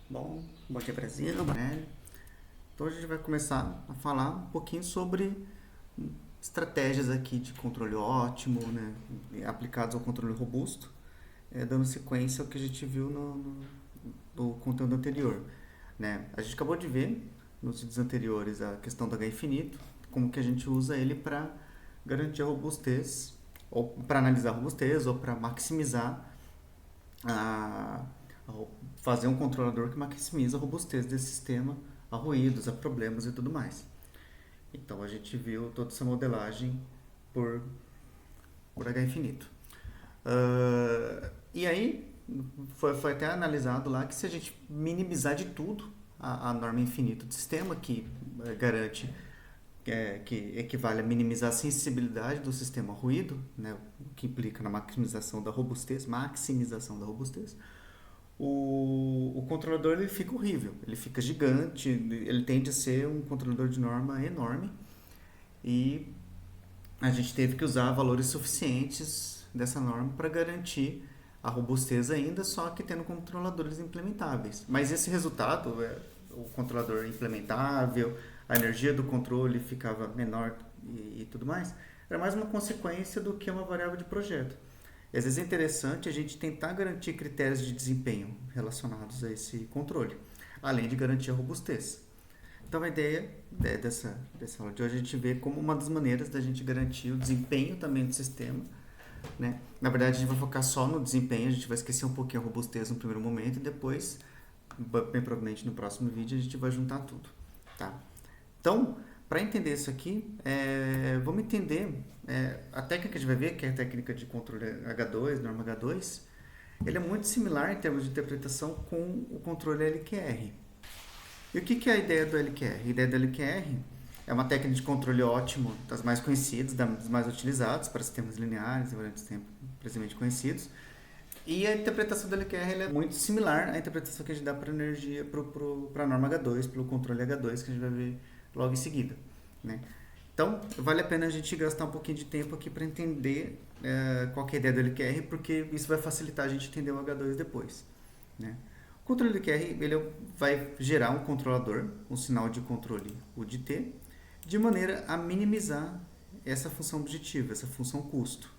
Bom dia Brasil, né? Então a gente vai começar a falar um pouquinho sobre estratégias aqui de controle ótimo, né? Aplicados ao controle robusto, dando sequência ao que a gente viu no conteúdo anterior, né? A gente acabou de ver nos vídeos anteriores a questão do H infinito, como que a gente usa ele para garantir a robustez, ou para analisar a robustez, ou para maximizar a, fazer um controlador que maximiza a robustez desse sistema a ruídos, a problemas e tudo mais. Então a gente viu toda essa modelagem por, por H infinito. E aí foi até analisado lá que se a gente minimizar de tudo a norma infinita do sistema, que garante que equivale a minimizar a sensibilidade do sistema ao ruído, né, o que implica na maximização da robustez, o controlador ele fica horrível, ele fica gigante, ele tende a ser um controlador de norma enorme e a gente teve que usar valores suficientes dessa norma para garantir a robustez ainda, só que tendo controladores implementáveis. Mas esse resultado, o controlador implementável, a energia do controle ficava menor e tudo mais, era mais uma consequência do que uma variável de projeto. E às vezes é interessante a gente tentar garantir critérios de desempenho relacionados a esse controle, além de garantir a robustez. Então a ideia dessa aula de hoje é a gente ver como uma das maneiras da gente garantir o desempenho também do sistema, né? Na verdade a gente vai focar só no desempenho, a gente vai esquecer um pouquinho a robustez no primeiro momento e depois, bem provavelmente no próximo vídeo, a gente vai juntar tudo, tá? Então, para entender isso aqui, vamos entender a técnica que a gente vai ver, que é a técnica de controle H2, norma H2, ele é muito similar em termos de interpretação com o controle LQR. E o que é a ideia do LQR? A ideia do LQR é uma técnica de controle ótimo, das mais conhecidas, das mais utilizadas para sistemas lineares, variantes de tempo precisamente conhecidos. E a interpretação do LQR é muito similar à interpretação que a gente dá para a energia, para a norma H2, pelo controle H2, que a gente vai ver logo em seguida, né? Então, vale a pena a gente gastar um pouquinho de tempo aqui para entender qual que é a ideia do LQR, porque isso vai facilitar a gente entender o H2 depois, né? O controle LQR ele vai gerar um controlador, um sinal de controle UDT, de maneira a minimizar essa função objetiva, essa função custo,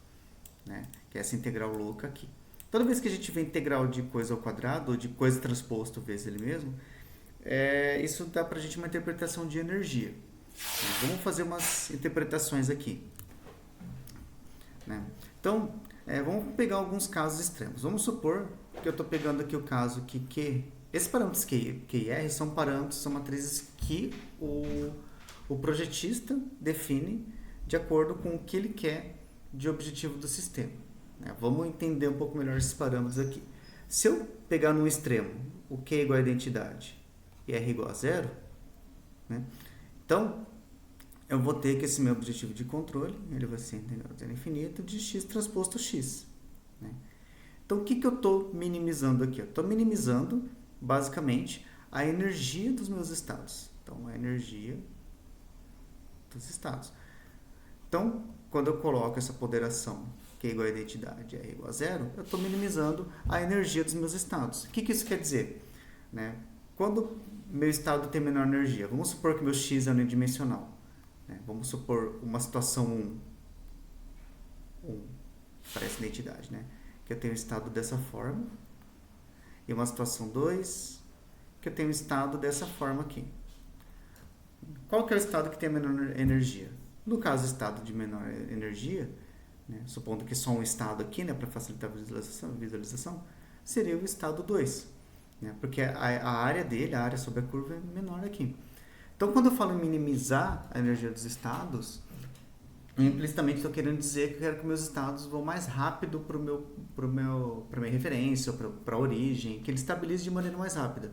né? Que é essa integral louca aqui. Toda vez que a gente vê integral de coisa ao quadrado, ou de coisa transposto vezes ele mesmo, isso dá para a gente uma interpretação de energia. Vamos fazer umas interpretações aqui, né? Então, vamos pegar alguns casos extremos. Vamos supor que eu estou pegando aqui o caso que Q... Esses parâmetros Q e R são parâmetros, são matrizes que o projetista define de acordo com o que ele quer de objetivo do sistema, né? Vamos entender um pouco melhor esses parâmetros aqui. Se eu pegar no extremo o Q é igual a identidade e R igual a zero, né? Então, eu vou ter que esse meu objetivo de controle, ele vai ser integral zero infinito de x transposto x, né? Então, o que eu estou minimizando aqui? Eu estou minimizando, basicamente, a energia dos meus estados. Então, a energia dos estados. Então, quando eu coloco essa ponderação Q é igual a identidade e R igual a zero, eu estou minimizando a energia dos meus estados. O que isso quer dizer, né? Quando meu estado tem menor energia, vamos supor que meu x é unidimensional, né? Vamos supor uma situação 1 para essa identidade, né? Que eu tenho um estado dessa forma, e uma situação 2 que eu tenho um estado dessa forma aqui. Qual que é o estado que tem a menor energia? No caso, estado de menor energia, né, supondo que só um estado aqui, né, para facilitar a visualização, seria o estado 2, né, porque a área dele, a área sobre a curva, é menor aqui. Então, quando eu falo em minimizar a energia dos estados, implicitamente estou querendo dizer que eu quero que meus estados vão mais rápido para a minha referência, para a origem, que ele estabilize de maneira mais rápida,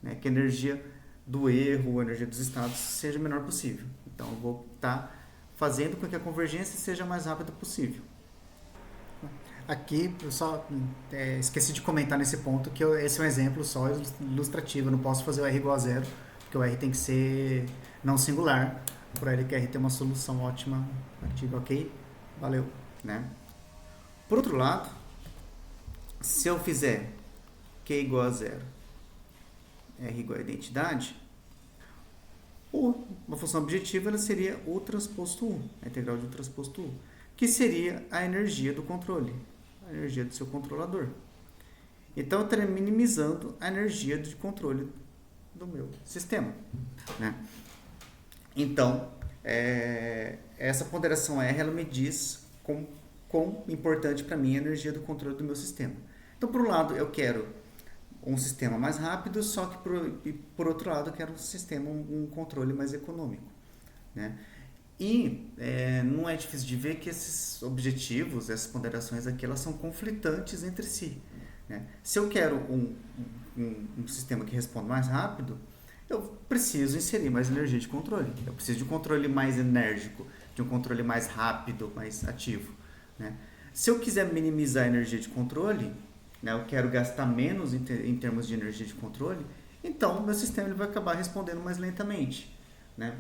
né, que a energia do erro, a energia dos estados seja o menor possível. Então, eu vou estar fazendo com que a convergência seja a mais rápida possível. Aqui, eu só esqueci de comentar nesse ponto que esse é um exemplo só ilustrativo. Eu não posso fazer o R igual a zero, porque o R tem que ser não singular, para ele que R ter uma solução ótima ativa, ok? Valeu, né? Por outro lado, se eu fizer Q igual a zero R igual a identidade, uma função objetiva ela seria o transposto U, a integral de U transposto U, que seria a energia do controle, a energia do seu controlador. Então, eu estaria minimizando a energia de controle do meu sistema, né? Então, essa ponderação R, ela me diz quão importante para mim é a energia do controle do meu sistema. Então, por um lado, eu quero um sistema mais rápido, só que por outro lado, eu quero um sistema, um controle mais econômico, né? E não é difícil de ver que esses objetivos, essas ponderações aqui, elas são conflitantes entre si, né? Se eu quero um sistema que responda mais rápido, eu preciso inserir mais energia de controle. Eu preciso de um controle mais enérgico, de um controle mais rápido, mais ativo, né? Se eu quiser minimizar a energia de controle, né, eu quero gastar menos em termos de energia de controle, então o meu sistema ele vai acabar respondendo mais lentamente, né?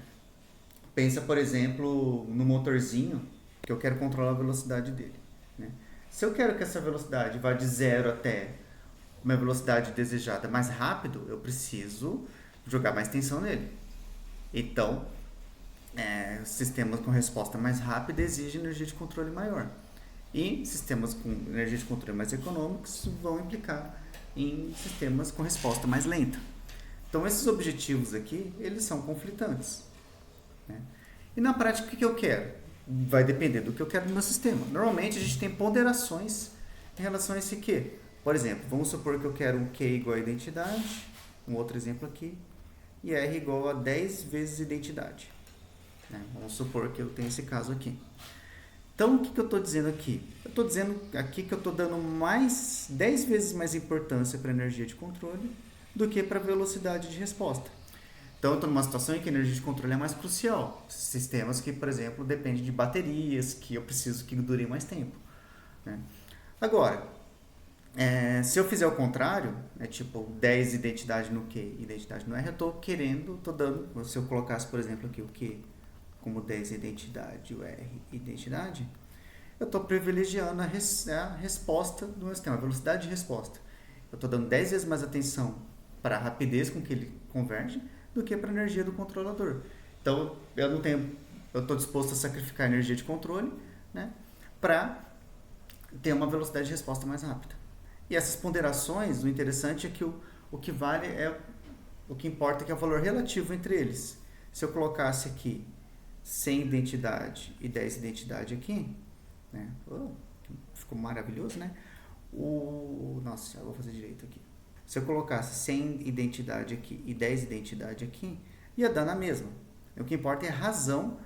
Pensa, por exemplo, no motorzinho, que eu quero controlar a velocidade dele, né? Se eu quero que essa velocidade vá de 0 até uma velocidade desejada mais rápido, eu preciso jogar mais tensão nele. Então, sistemas com resposta mais rápida exigem energia de controle maior. E sistemas com energia de controle mais econômicos vão implicar em sistemas com resposta mais lenta. Então, esses objetivos aqui, eles são conflitantes, né? E na prática, o que eu quero? Vai depender do que eu quero no meu sistema. Normalmente, a gente tem ponderações em relação a esse Q. Por exemplo, vamos supor que eu quero um Q igual a identidade, um outro exemplo aqui, e R igual a 10 vezes identidade, né? Vamos supor que eu tenho esse caso aqui. Então, o que eu estou dizendo aqui? Eu estou dizendo aqui que eu estou dando 10 vezes mais importância para a energia de controle do que para a velocidade de resposta. Então, eu estou numa situação em que a energia de controle é mais crucial. Sistemas que, por exemplo, dependem de baterias, que eu preciso que durem mais tempo, né? Agora, se eu fizer o contrário, tipo 10 identidade no Q e identidade no R, eu estou dando, se eu colocasse, por exemplo, aqui o Q como 10 identidade, o R identidade, eu estou privilegiando a resposta do meu sistema, a velocidade de resposta. Eu estou dando 10 vezes mais atenção para a rapidez com que ele converge do que para a energia do controlador. Então, eu estou disposto a sacrificar a energia de controle, né, para ter uma velocidade de resposta mais rápida. E essas ponderações, o interessante é que o que vale o que importa é que é o valor relativo entre eles. Se eu colocasse aqui 100 identidade e 10 identidade aqui, né? Ficou maravilhoso, né? Nossa, eu vou fazer direito aqui. Se eu colocasse 100 identidade aqui e 10 identidade aqui, ia dar na mesma. O que importa é a razão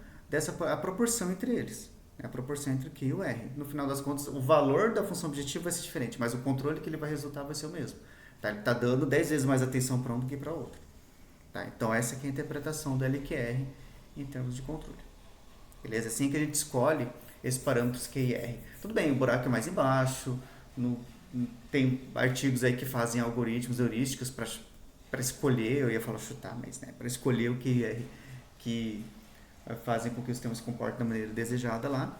a proporção entre eles. A proporção entre o Q e o R. No final das contas, o valor da função objetiva vai ser diferente, mas o controle que ele vai resultar vai ser o mesmo. Tá? Ele está dando 10 vezes mais atenção para um do que para outro. Tá? Então, essa aqui é a interpretação do LQR em termos de controle. Beleza? Assim que a gente escolhe esses parâmetros Q e R. Tudo bem, o buraco é mais embaixo, tem artigos aí que fazem algoritmos heurísticos para escolher, eu ia falar chutar, mas né, para escolher o Q e R que fazem com que o sistema se comporte da maneira desejada lá,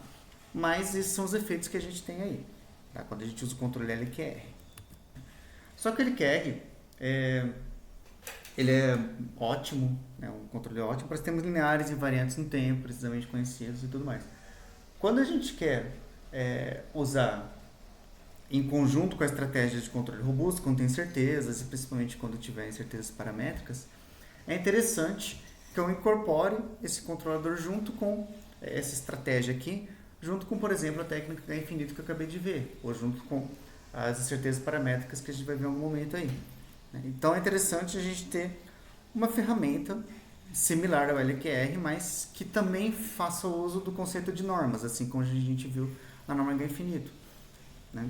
mas esses são os efeitos que a gente tem aí, tá? Quando a gente usa o controle LQR. Só que o LQR ele é ótimo, né? Um controle ótimo para sistemas lineares e variantes no tempo, precisamente conhecidos e tudo mais. Quando a gente quer usar em conjunto com a estratégia de controle robusto, quando tem incertezas, e principalmente quando tiver incertezas paramétricas, é interessante que eu incorpore esse controlador junto com essa estratégia aqui, junto com, por exemplo, a técnica H infinito que eu acabei de ver, ou junto com as incertezas paramétricas que a gente vai ver em algum momento aí. Então é interessante a gente ter uma ferramenta similar ao LQR, mas que também faça uso do conceito de normas, assim como a gente viu na norma H infinito, né?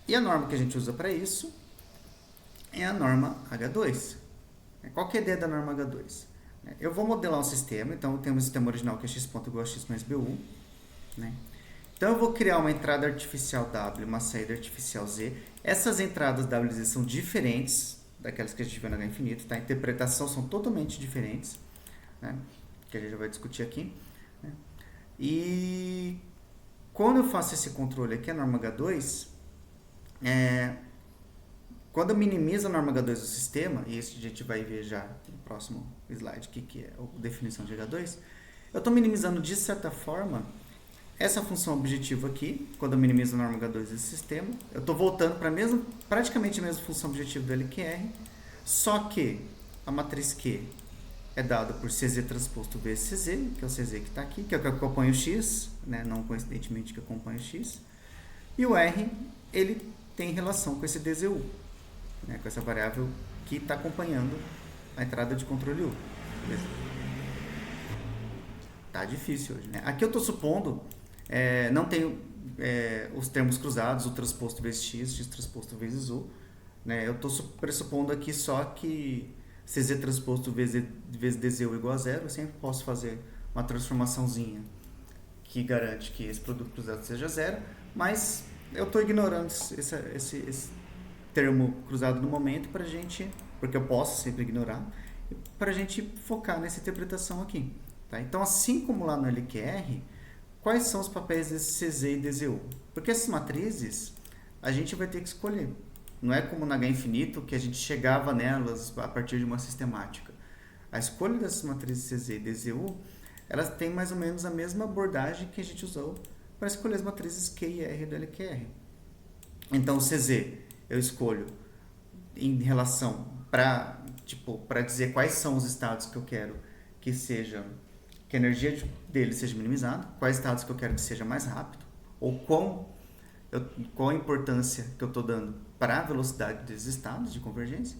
E a norma que a gente usa para isso é a norma H2. Qual que é a ideia da norma H2? Eu vou modelar um sistema, então eu tenho um sistema original que é x ponto igual a x mais BU, né? Então eu vou criar uma entrada artificial W, uma saída artificial Z. Essas entradas W e Z são diferentes daquelas que a gente viu na H infinito, tá? A interpretação são totalmente diferentes, né? Que a gente já vai discutir aqui, né? E quando eu faço esse controle aqui, a norma H2, quando eu minimizo a norma H2 do sistema, e isso a gente vai ver já no próximo slide, que é a definição de H2, eu estou minimizando de certa forma essa função objetiva aqui, quando eu minimizo a norma H2 desse sistema, eu estou voltando para praticamente a mesma função objetiva do LQR, só que a matriz Q é dada por CZ transposto vezes CZ, que é o CZ que está aqui, que é o que acompanha o X, né? Não coincidentemente que acompanha o X, e o R, ele tem relação com esse DZU, né? Com essa variável que está acompanhando a entrada de controle U. Beleza? Tá difícil hoje, né? Aqui eu estou supondo, não tenho os termos cruzados, o transposto vezes X, X transposto vezes U, né? Eu estou pressupondo aqui só que CZ transposto vezes DZU igual a zero. Eu sempre posso fazer uma transformaçãozinha que garante que esse produto cruzado seja zero, mas eu estou ignorando esse termo cruzado no momento para gente, porque eu posso sempre ignorar, para a gente focar nessa interpretação aqui. Tá? Então, assim como lá no LQR, quais são os papéis desse CZ e DZU? Porque essas matrizes a gente vai ter que escolher. Não é como na H infinito que a gente chegava nelas a partir de uma sistemática. A escolha dessas matrizes CZ e DZU, elas têm mais ou menos a mesma abordagem que a gente usou para escolher as matrizes Q e R do LQR. Então, o CZ eu escolho em relação para dizer quais são os estados que eu quero que a energia dele seja minimizada, quais estados que eu quero que seja mais rápido, ou qual a importância que eu estou dando para a velocidade desses estados de convergência,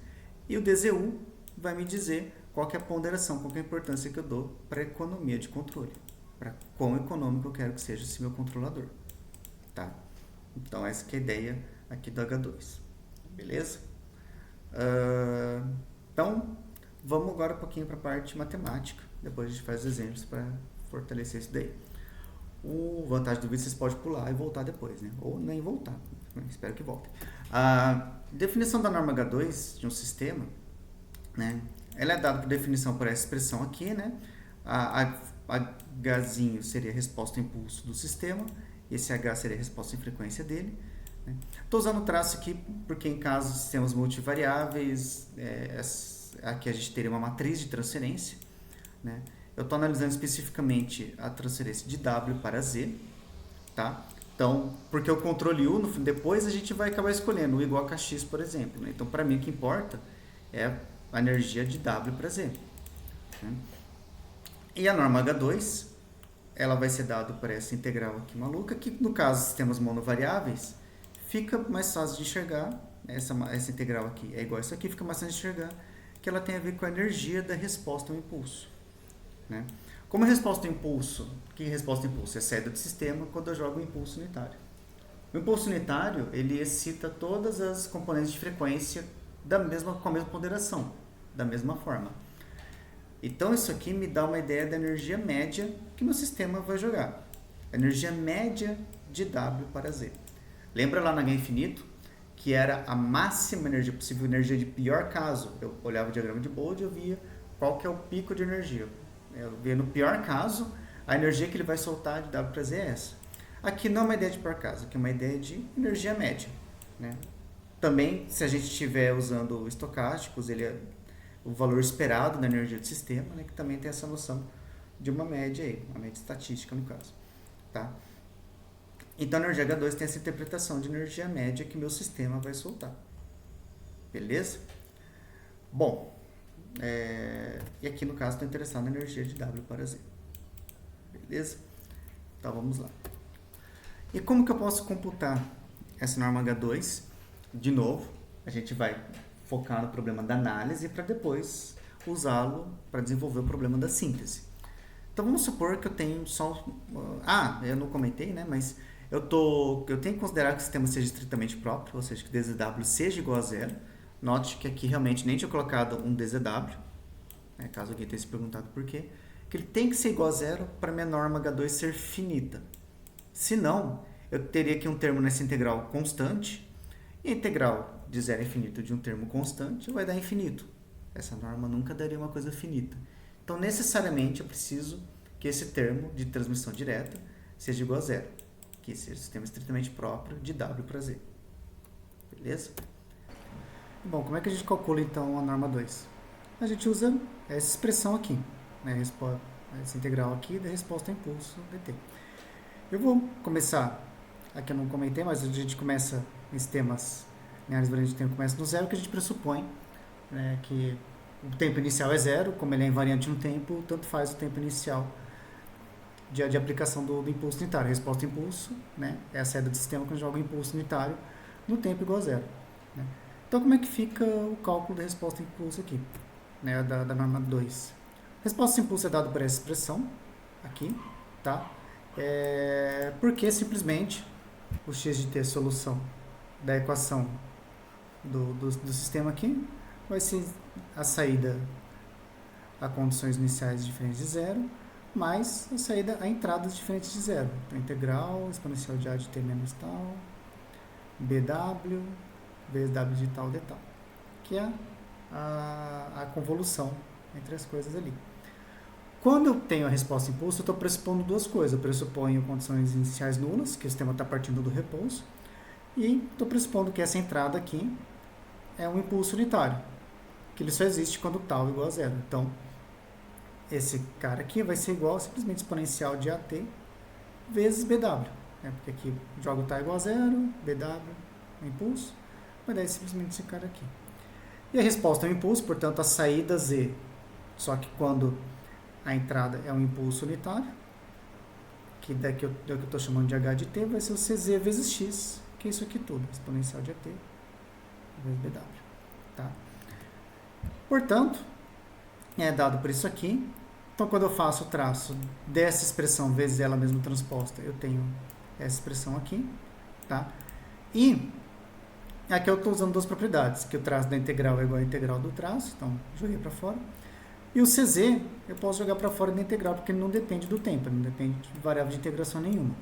e o DZU vai me dizer qual que é a ponderação, qual que é a importância que eu dou para a economia de controle, para quão econômico eu quero que seja esse meu controlador. Tá? Então, essa que é a ideia aqui do H2. Beleza? Então, vamos agora um pouquinho para a parte matemática. Depois a gente faz exemplos para fortalecer isso daí. O vantagem do vídeo, vocês podem pular e voltar depois, né? Ou nem voltar. Espero que voltem. A definição da norma H2 de um sistema, né? Ela é dada por definição por essa expressão aqui, né? Hzinho seria a resposta ao impulso do sistema. Esse H seria a resposta em frequência dele. Estou usando o traço aqui porque em casos de sistemas multivariáveis, aqui a gente teria uma matriz de transferência, né? Eu estou analisando especificamente a transferência de W para Z, tá? Então, porque o controle U, depois a gente vai acabar escolhendo U igual a Kx, por exemplo, né? Então, para mim, o que importa é a energia de W para Z. Né? E a norma H2, ela vai ser dada por essa integral aqui maluca, que no caso de sistemas monovariáveis, fica mais fácil de enxergar, essa integral aqui é igual a isso aqui, fica mais fácil de enxergar, que ela tem a ver com a energia da resposta ao impulso. Né? Como a resposta ao impulso, que resposta ao impulso? É saída do sistema quando eu jogo o impulso unitário. O impulso unitário, ele excita todas as componentes de frequência com a mesma ponderação, da mesma forma. Então, isso aqui me dá uma ideia da energia média que meu sistema vai jogar. A energia média de W para Z. Lembra lá na H infinito que era a máxima energia possível, energia de pior caso. Eu olhava o diagrama de Bode e eu via qual que é o pico de energia. Eu via no pior caso, a energia que ele vai soltar de W para Z é essa. Aqui não é uma ideia de pior caso, aqui é uma ideia de energia média. Né? Também, se a gente estiver usando estocásticos, ele é o valor esperado da energia do sistema, né? Que também tem essa noção de uma média aí, uma média estatística no caso. Tá? Então, a energia H2 tem essa interpretação de energia média que meu sistema vai soltar. Beleza? Bom, e aqui no caso estou interessado na energia de W para Z. Beleza? Então, vamos lá. E como que eu posso computar essa norma H2? De novo, a gente vai focar no problema da análise para depois usá-lo para desenvolver o problema da síntese. Então, vamos supor que eu tenho só... eu não comentei, né? Mas eu tenho que considerar que o sistema seja estritamente próprio, ou seja, que DZW seja igual a zero. Note que aqui realmente nem tinha colocado um DZW, né, caso alguém tenha se perguntado por quê. Que ele tem que ser igual a zero para minha norma H2 ser finita. Se não, eu teria aqui um termo nessa integral constante, e a integral de zero a infinito de um termo constante vai dar infinito. Essa norma nunca daria uma coisa finita. Então, necessariamente, eu preciso que esse termo de transmissão direta seja igual a zero, que seja o sistema estritamente próprio de W para Z. Beleza? Bom, como é que a gente calcula então a norma 2? A gente usa essa expressão aqui, né? Essa integral aqui da resposta a impulso dt. Eu vou começar, aqui eu não comentei, mas a gente começa em sistemas lineares variantes de tempo, começa no zero, que a gente pressupõe, né, que o tempo inicial é zero, como ele é invariante no tempo, tanto faz o tempo inicial de aplicação do impulso unitário. A resposta ao impulso, né, é a saída do sistema quando joga o impulso unitário no tempo igual a zero. Né? Então, como é que fica o cálculo da resposta ao impulso aqui, né, da norma 2? A resposta ao impulso é dada por essa expressão aqui, tá? Porque simplesmente o x de t solução da equação do sistema aqui vai ser a saída a condições iniciais diferentes de zero, mais a saída a entradas diferentes de zero. Então, integral exponencial de a de t menos tal, bw, vezes w de tal de tal, que é a convolução entre as coisas ali. Quando eu tenho a resposta impulso, eu estou pressupondo duas coisas. Eu pressuponho condições iniciais nulas, que o sistema está partindo do repouso, e estou pressupondo que essa entrada aqui é um impulso unitário, que ele só existe quando tal igual a zero. Então, esse cara aqui vai ser igual a simplesmente exponencial de AT vezes BW. Né? Porque aqui jogo tal igual a zero, BW, impulso, vai dar simplesmente esse cara aqui. E a resposta é um impulso, portanto, a saída Z, só que quando a entrada é um impulso unitário, que daqui eu estou chamando de H de T, vai ser o CZ vezes X, que é isso aqui tudo, exponencial de AT vezes BW. Tá? Portanto, é dado por isso aqui. Então, quando eu faço o traço dessa expressão vezes ela mesma transposta, eu tenho essa expressão aqui. Tá? E aqui eu estou usando duas propriedades, que o traço da integral é igual à integral do traço, então joguei para fora. E o CZ eu posso jogar para fora da integral, porque ele não depende do tempo, ele não depende de variável de integração nenhuma.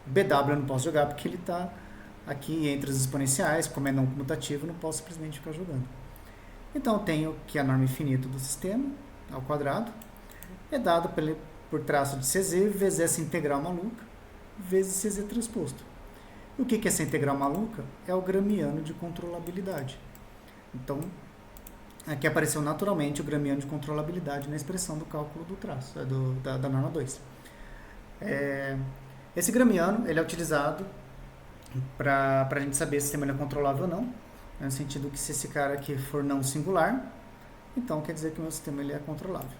BW eu não posso jogar porque ele está aqui entre as exponenciais, como é não comutativo, eu não posso simplesmente ficar jogando. Então eu tenho que a norma infinita do sistema, ao quadrado, é dado por traço de CZ vezes essa integral maluca, vezes CZ transposto. E o que é essa integral maluca? É o gramiano de controlabilidade. Então, aqui apareceu naturalmente o gramiano de controlabilidade na expressão do cálculo do traço, da norma 2. Esse gramiano ele é utilizado para a gente saber se o sistema é controlável ou não, no sentido que se esse cara aqui for não singular, então quer dizer que o meu sistema ele é controlável.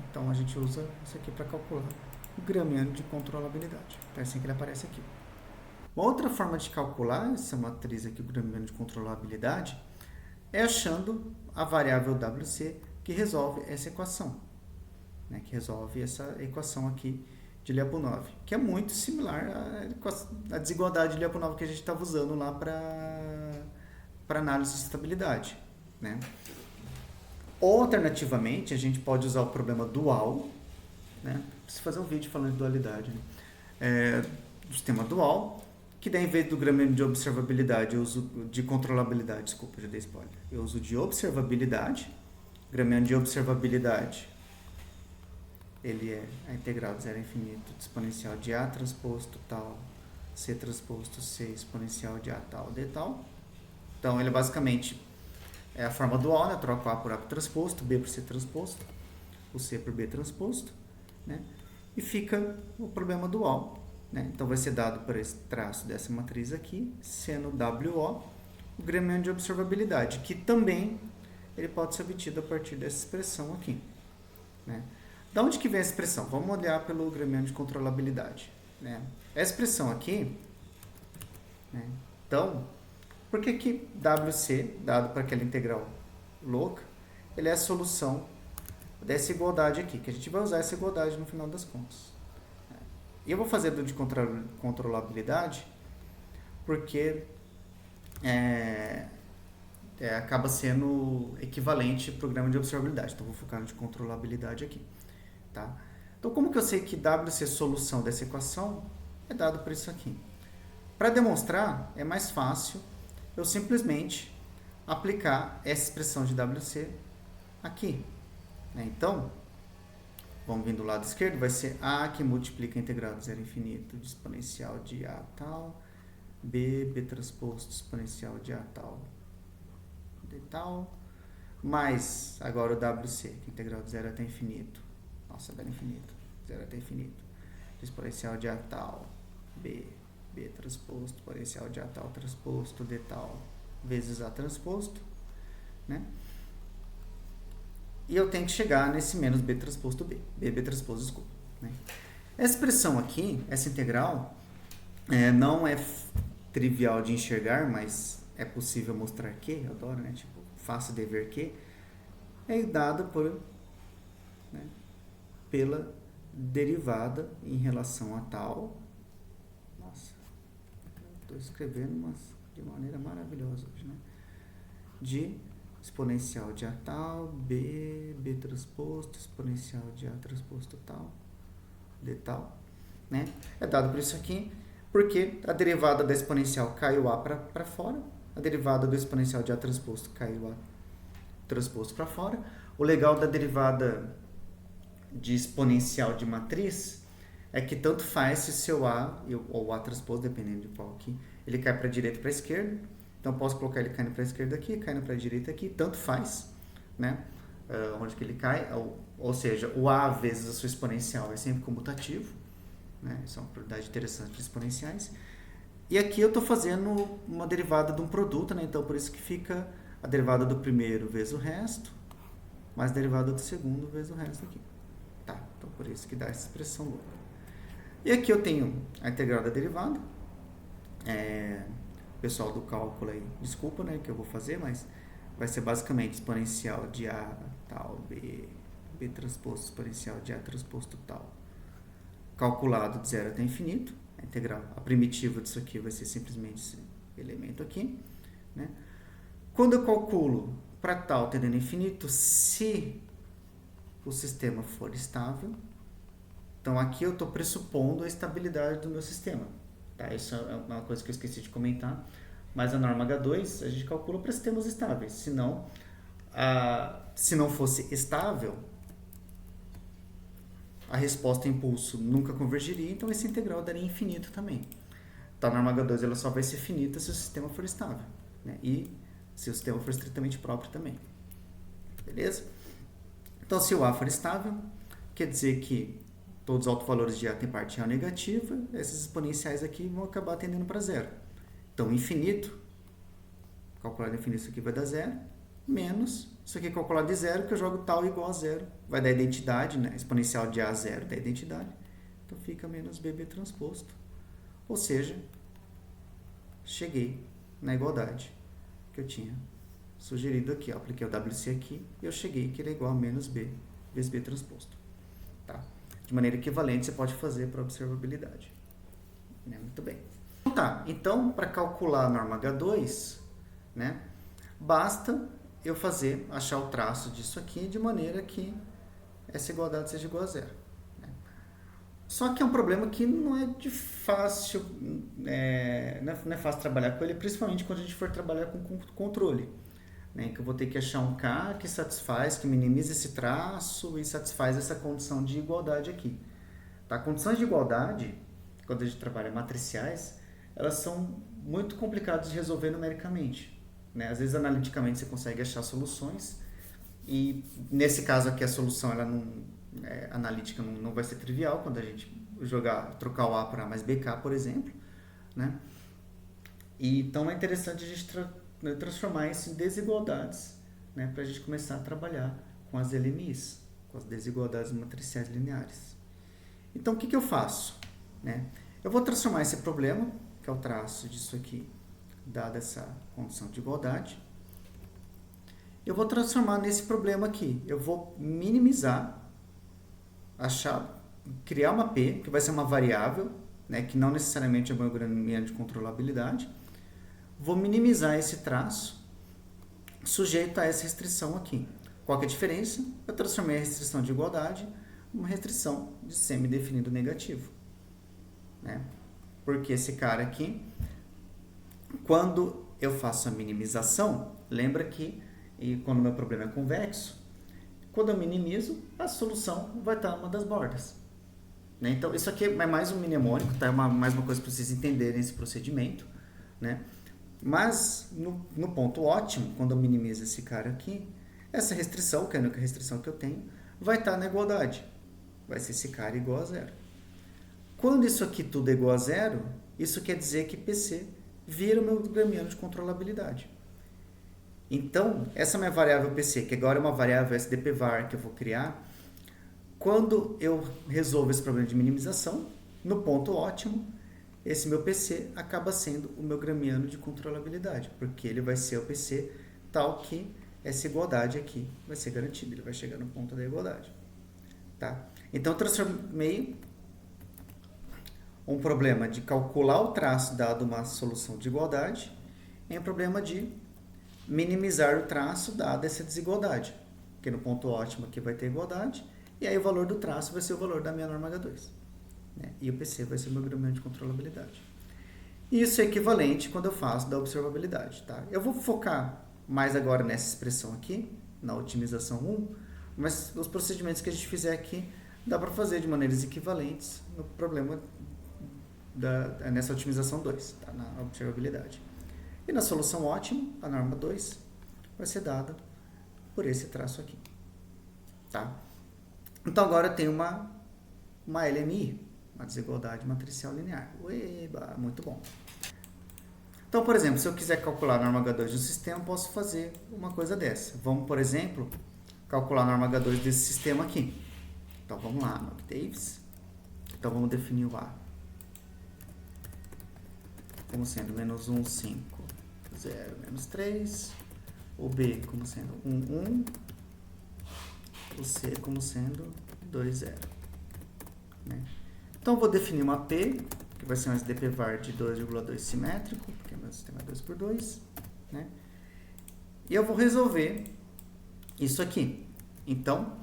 Então a gente usa isso aqui para calcular o gramiano de controlabilidade. Então é assim que ele aparece aqui. Uma outra forma de calcular essa matriz aqui, o gramiano de controlabilidade, é achando a variável WC que resolve essa equação, né, que resolve essa equação aqui de Lyapunov, que é muito similar à desigualdade de Lyapunov que a gente estava usando lá para análise de estabilidade. Né? Ou, alternativamente, a gente pode usar o problema dual, né? Preciso fazer um vídeo falando de dualidade, né? Do sistema dual, que daí, em vez do gramiano de observabilidade, eu uso de controlabilidade, desculpa, já dei spoiler. Eu uso de observabilidade. Gramiano de observabilidade, ele é a integral de zero a infinito de exponencial de A transposto tal, C transposto C exponencial de A tal, D tal. Então, ele é basicamente a forma dual, né? Troco A por A por transposto, B por C transposto, o C por B transposto, né? E fica o problema dual. Né? Então, vai ser dado por esse traço dessa matriz aqui, sendo WO o gramiano de observabilidade, que também ele pode ser obtido a partir dessa expressão aqui. Né? Da onde que vem essa expressão? Vamos olhar pelo gramiano de controlabilidade. Né? Essa expressão aqui, né? Então, por que que WC, dado para aquela integral louca, ele é a solução dessa igualdade aqui, que a gente vai usar essa igualdade no final das contas. E eu vou fazer do de controlabilidade porque acaba sendo equivalente ao programa de observabilidade. Então, vou focar no de controlabilidade aqui. Tá? Então, como que eu sei que WC solução dessa equação é dado por isso aqui? Para demonstrar, é mais fácil eu simplesmente aplicar essa expressão de WC aqui. Né? Então, vamos vir do lado esquerdo, vai ser A que multiplica a integral de zero a infinito de exponencial de A tal, B transposto exponencial de A tal d tal, mais agora o WC, que é integral de 0 até infinito. Nossa, dá infinito. 0 até infinito. De exponencial de A tal, B transposto, exponencial de A tal transposto, D tal, vezes A transposto, né? E eu tenho que chegar nesse menos B transposto B. B transposto, desculpa. Né? Essa expressão aqui, essa integral, não é trivial de enxergar, mas é possível mostrar que, eu adoro, né? Tipo, fácil de ver que, é dada né, pela derivada em relação a tal. Nossa, estou escrevendo de maneira maravilhosa hoje, né? De exponencial de A tal, B transposto, exponencial de A transposto tal, D tal, né? É dado por isso aqui, porque a derivada da exponencial caiu A para fora, a derivada do exponencial de A transposto caiu A transposto para fora. O legal da derivada de exponencial de matriz é que tanto faz se seu A ou A transposto, dependendo de qual aqui, ele cai para a direita ou para a esquerda. Então, posso colocar ele caindo para a esquerda aqui, caindo para a direita aqui, tanto faz, né? Onde que ele cai, ou seja, o A vezes a sua exponencial é sempre comutativo, né? Isso é uma propriedade interessante de exponenciais. E aqui eu estou fazendo uma derivada de um produto, né? Então, por isso que fica a derivada do primeiro vezes o resto, mais a derivada do segundo vezes o resto aqui. Tá, então por isso que dá essa expressão louca. E aqui eu tenho a integral da derivada. Pessoal do cálculo aí, desculpa, né, que eu vou fazer, mas vai ser basicamente exponencial de A tal, B transposto, exponencial de A transposto tal, calculado de 0 até infinito. A integral, a primitiva disso aqui vai ser simplesmente esse elemento aqui, né? Quando eu calculo para tal tendendo a infinito, se o sistema for estável, então aqui eu estou pressupondo a estabilidade do meu sistema. Tá? Isso é uma coisa que eu esqueci de comentar, mas a norma H2 a gente calcula para sistemas estáveis. Senão, se não fosse estável, a resposta a impulso nunca convergiria, então esse integral daria infinito também. Então a norma H2 ela só vai ser finita se o sistema for estável, né? E se o sistema for estritamente próprio também. Beleza? Então, se o A for estável, quer dizer que todos os autovalores de A têm parte real negativa, esses exponenciais aqui vão acabar tendendo para zero. Então, infinito, calculado infinito, isso aqui vai dar zero, menos isso aqui calculado de zero, que eu jogo tal igual a zero. Vai dar identidade, né? Exponencial de A a zero dá identidade. Então, fica menos BB transposto. Ou seja, cheguei na igualdade que eu tinha sugerido aqui. Ó. Apliquei o WC aqui e eu cheguei que ele é igual a menos B vezes B transposto. Tá? De maneira equivalente, você pode fazer para observabilidade. Né? Muito bem. Tá, então, para calcular a norma H2, né, basta eu achar o traço disso aqui de maneira que essa igualdade seja igual a zero. Né? Só que é um problema que não é de fácil, não é fácil trabalhar com ele, principalmente quando a gente for trabalhar com controle. Né, que eu vou ter que achar um K que satisfaz, que minimiza esse traço e satisfaz essa condição de igualdade aqui. Tá? Condições de igualdade, quando a gente trabalha matriciais, elas são muito complicadas de resolver numericamente. Né? Às vezes, analiticamente, você consegue achar soluções e, nesse caso aqui, a solução ela analítica não vai ser trivial quando a gente trocar o A para mais BK, por exemplo. Né? E, então, é interessante a gente transformar isso em desigualdades, né, para a gente começar a trabalhar com as LMIs, com as desigualdades matriciais lineares. Então, o que eu faço? Né? Eu vou transformar esse problema, que é o traço disso aqui, dada essa condição de igualdade, eu vou transformar nesse problema aqui. Eu vou minimizar, criar uma P, que vai ser uma variável, né, que não necessariamente é uma grande de controlabilidade. Vou minimizar esse traço sujeito a essa restrição aqui. Qual que é a diferença? Eu transformei a restrição de igualdade em uma restrição de semidefinido negativo. Né? Porque esse cara aqui, quando eu faço a minimização, lembra que quando o meu problema é convexo, quando eu minimizo, a solução vai estar uma das bordas. Né? Então, isso aqui é mais um mnemônico, tá? Mais uma coisa para vocês entenderem esse procedimento. Né? Mas no ponto ótimo, quando eu minimizo esse cara aqui, essa restrição, que é a única restrição que eu tenho, vai estar na igualdade. Vai ser esse cara igual a zero. Quando isso aqui tudo é igual a zero, isso quer dizer que PC vira o meu gramiano de controlabilidade. Então, essa minha variável PC, que agora é uma variável SDPVAR que eu vou criar, quando eu resolvo esse problema de minimização, no ponto ótimo, esse meu PC acaba sendo o meu gramiano de controlabilidade, porque ele vai ser o PC tal que essa igualdade aqui vai ser garantida, ele vai chegar no ponto da igualdade. Tá? Então, eu transformei um problema de calcular o traço dado uma solução de igualdade em um problema de minimizar o traço dada essa desigualdade, porque no ponto ótimo aqui vai ter igualdade, e aí o valor do traço vai ser o valor da minha norma H2. Né? E o PC vai ser o meu gramiano de controlabilidade. Isso é equivalente quando eu faço da observabilidade. Tá? Eu vou focar mais agora nessa expressão aqui, na otimização 1, mas os procedimentos que a gente fizer aqui dá para fazer de maneiras equivalentes no problema nessa otimização 2, tá? Na observabilidade. E na solução ótima, a norma 2 vai ser dada por esse traço aqui. Tá? Então agora eu tenho uma LMI, uma desigualdade matricial linear. Ueba, muito bom. Então, por exemplo, se eu quiser calcular a norma H2 do sistema, eu posso fazer uma coisa dessa. Vamos, por exemplo, calcular a norma H2 desse sistema aqui. Então vamos lá, no Octaves. Então vamos definir o A como sendo menos 1, 5, 0, menos 3. O B como sendo 1, 1. O C como sendo 2, 0. Né? Então, eu vou definir uma P, que vai ser um SDPVAR de 2,2 simétrico, porque meu sistema é 2 por 2. Né? E eu vou resolver isso aqui. Então,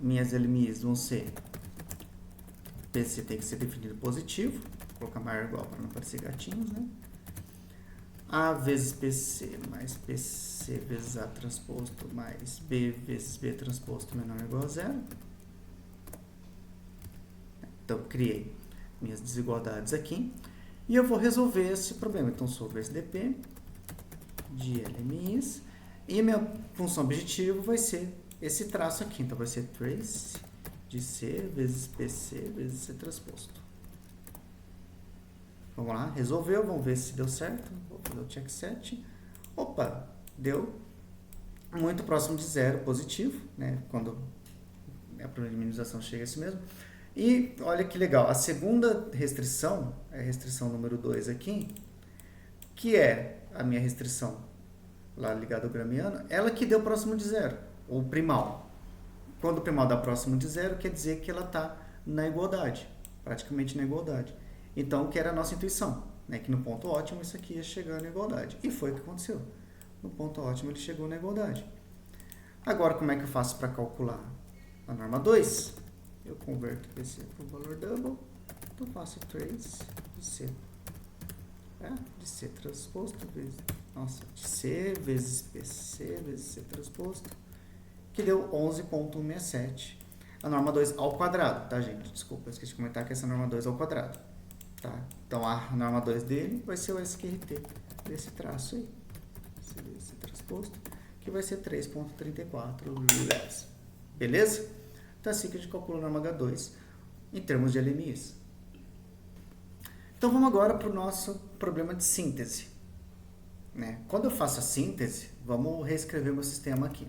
minhas LMIs vão ser... PC tem que ser definido positivo. Vou colocar maior ou igual para não aparecer gatinhos, né? A vezes PC mais PC vezes A transposto mais B vezes B transposto menor ou igual a zero. Então, criei minhas desigualdades aqui. E eu vou resolver esse problema. Então, solvo SDP de LMIs. E a minha função objetivo vai ser esse traço aqui. Então, vai ser trace de C vezes PC vezes C transposto. Vamos lá, resolveu, vamos ver se deu certo. Vou fazer o check set. Opa, deu muito próximo de zero, positivo, né? Quando a problema de minimização chega a esse mesmo. E olha que legal, a segunda restrição, é a restrição número 2 aqui, que é a minha restrição lá ligada ao gramiano, ela que deu próximo de zero, ou primal. Quando o primal dá próximo de zero, quer dizer que ela está na igualdade, praticamente na igualdade. Então, que era a nossa intuição, né? Que no ponto ótimo isso aqui ia chegar na igualdade. E foi o que aconteceu. No ponto ótimo ele chegou na igualdade. Agora, como é que eu faço para calcular a norma 2? Eu converto PC para o valor double. Então, faço trace de C. De C transposto vezes... Nossa, de C vezes PC vezes C transposto. Que deu 11,167. A norma 2 ao quadrado, tá, gente? Desculpa, eu esqueci de comentar que essa norma 2 ao quadrado. Tá? Então, a norma 2 dele vai ser o SQRT desse traço aí. Esse transposto, que vai ser 3,34 LEVs. Beleza? Então, assim que a gente calcula a norma H2 em termos de LMIs. Então, vamos agora para o nosso problema de síntese. Né? Quando eu faço a síntese, vamos reescrever meu sistema aqui.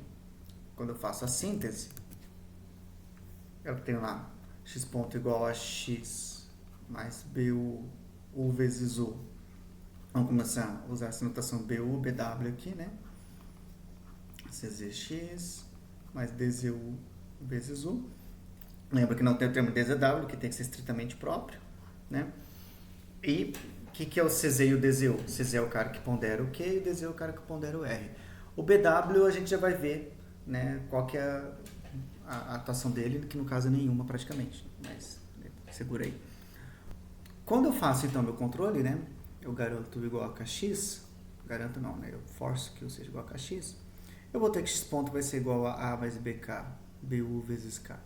Quando eu faço a síntese, eu tenho lá x ponto igual a x mais BU U vezes U. Vamos começar a usar essa notação BU, BW aqui, né? CZX mais DZU vezes U. Lembra que não tem o termo DZW, que tem que ser estritamente próprio, né? E o que é o CZ e o DZU? O CZ é o cara que pondera o Q e o DZU é o cara que pondera o R. O BW a gente já vai ver, né, qual que é a atuação dele, que no caso é nenhuma praticamente, mas segura aí. Quando eu faço então meu controle, né, eu garanto igual a kx, garanto não, né, eu forço que eu seja igual a kx, eu vou ter que x ponto vai ser igual a mais bk, bu vezes k,